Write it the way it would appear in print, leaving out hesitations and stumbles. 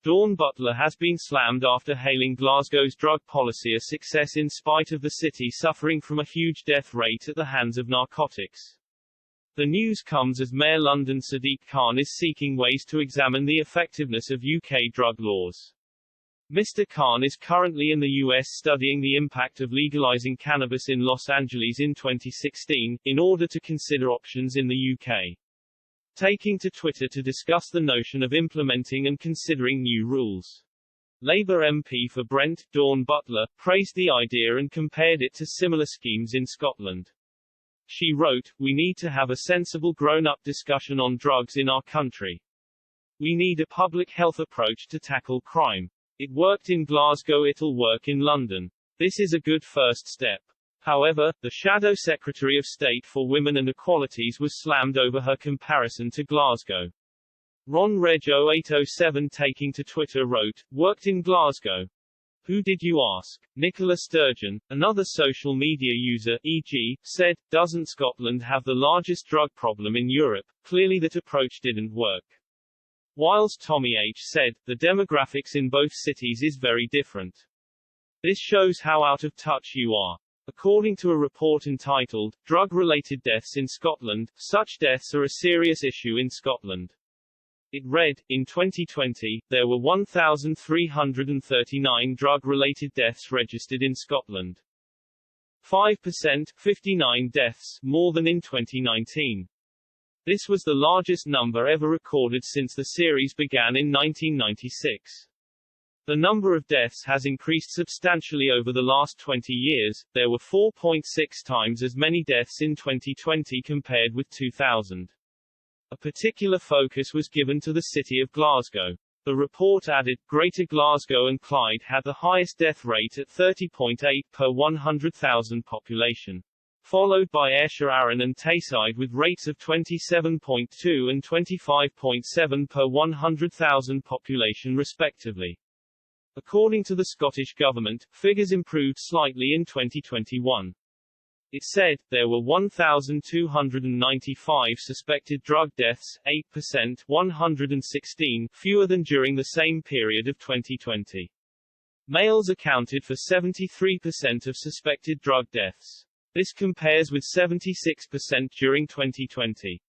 Dawn Butler has been slammed after hailing Glasgow's drug policy a success in spite of the city suffering from a huge death rate at the hands of narcotics. The news comes as Mayor London Sadiq Khan is seeking ways to examine the effectiveness of UK drug laws. Mr. Khan is currently in the US studying the impact of legalizing cannabis in Los Angeles in 2016, in order to consider options in the UK. Taking to Twitter to discuss the notion of implementing and considering new rules. Labour MP for Brent, Dawn Butler, praised the idea and compared it to similar schemes in Scotland. She wrote, "We need to have a sensible grown-up discussion on drugs in our country. We need a public health approach to tackle crime. It worked in Glasgow, it'll work in London. This is a good first step." However, the Shadow Secretary of State for Women and Equalities was slammed over her comparison to Glasgow. Ron Reg 0807 taking to Twitter wrote, "Worked in Glasgow. Who did you ask?" Nicola Sturgeon, another social media user, e.g., said, "Doesn't Scotland have the largest drug problem in Europe? Clearly that approach didn't work." Whilst Tommy H. said, "The demographics in both cities is very different. This shows how out of touch you are." According to a report entitled, "Drug-Related Deaths in Scotland, Such Deaths Are a Serious Issue in Scotland." It read, in 2020, there were 1,339 drug-related deaths registered in Scotland. 5%, 59 deaths, more than in 2019. This was the largest number ever recorded since the series began in 1996. The number of deaths has increased substantially over the last 20 years. There were 4.6 times as many deaths in 2020 compared with 2000. A particular focus was given to the city of Glasgow. The report added, Greater Glasgow and Clyde had the highest death rate at 30.8 per 100,000 population, followed by Ayrshire, Arran and Tayside with rates of 27.2 and 25.7 per 100,000 population respectively. According to the Scottish Government, figures improved slightly in 2021. It said, there were 1,295 suspected drug deaths, 8%, 116, fewer than during the same period of 2020. Males accounted for 73% of suspected drug deaths. This compares with 76% during 2020.